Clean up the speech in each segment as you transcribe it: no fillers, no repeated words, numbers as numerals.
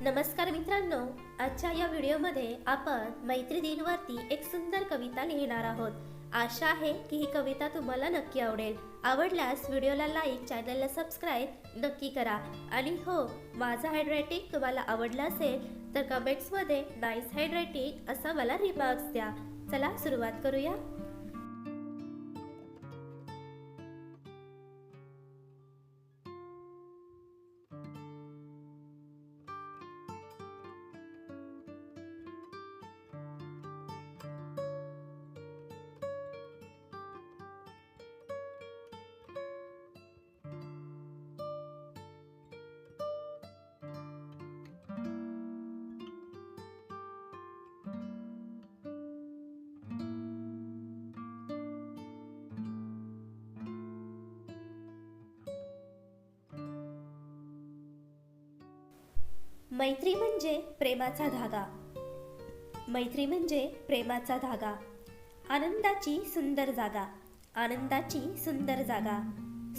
नमस्कार मित्रांनो, आजच्या या व्हिडिओमध्ये आपण मैत्री दिनवरती एक सुंदर कविता लिहिणार आहोत। आशा आहे की ही कविता तुम्हाला नक्की आवडेल। आवडल्यास व्हिडिओला लाईक, चॅनलला सबस्क्राईब नक्की करा। आणि हो, माझं हँडरायटिंग तुम्हाला आवडलं असेल तर कमेंट्समध्ये नाईस हँडरायटिंग असा मला रिमार्क्स द्या। चला सुरुवात करूया। मैत्री म्हणजे प्रेमाचा धागा। मैत्री म्हणजे प्रेमाचा धागा। आनंदाची सुंदर जागा, आनंदाची सुंदर जागा।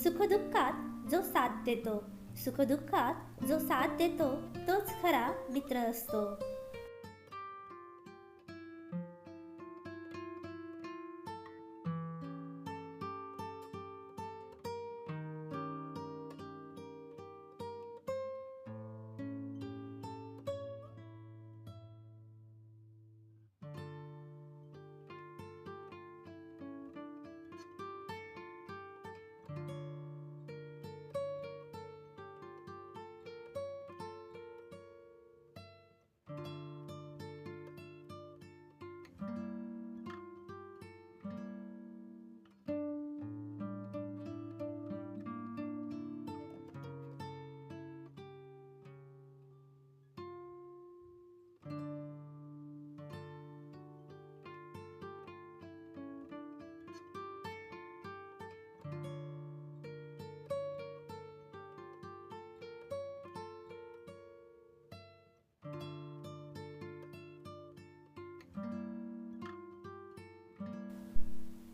सुखदुःखात जो साथ देतो, सुखदुःखात जो साथ देतो तोच खरा मित्र असतो।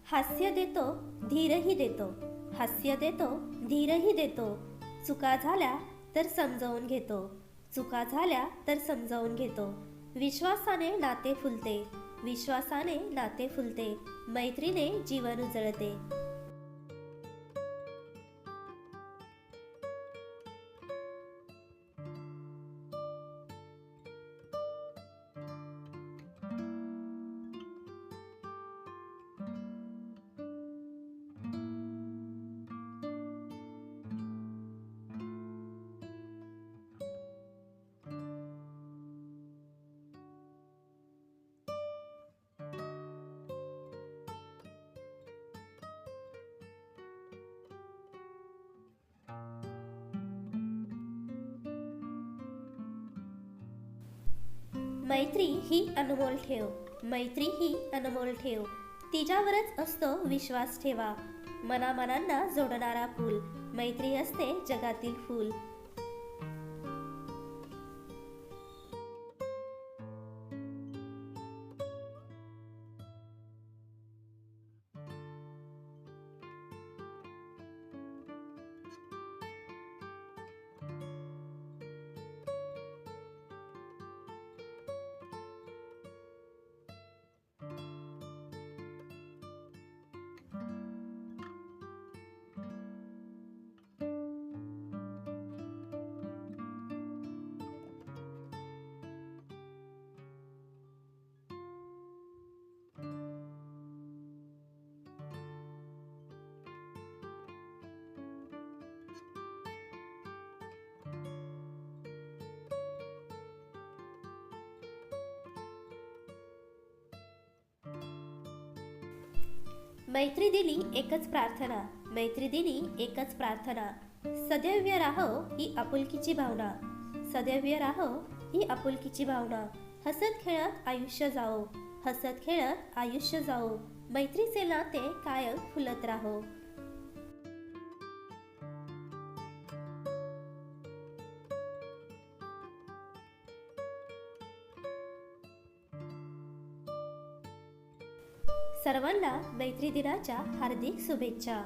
हास्य देतो, धीरही देतो, हास्य देतो, धीरही देतो। चुका झाल्या तर समजावून घेतो, चुका झाल्या तर समजावून घेतो। विश्वासाने नाते फुलते, विश्वासाने नाते फुलते। मैत्रीने जीवन उजळते। मैत्री ही अनमोल ठेव, मैत्री ही अनमोल ठेव। तिच्यावरच असतो विश्वास ठेवा। मनामनांना जोडणारा पूल, मैत्री असते जगातील फूल। मैत्री दिनी एकच प्रार्थना, मैत्री दिनी एकच प्रार्थना। सदैव राहो ही आपुलकीची भावना, सदैव राहो ही आपुलकीची भावना। हसत खेळत आयुष्य जाओ, हसत खेळत आयुष्य जाओ। मैत्रीचे नाते कायम फुलत राहो। सर्वांना मैत्री दिनाच्या हार्दिक शुभेच्छा।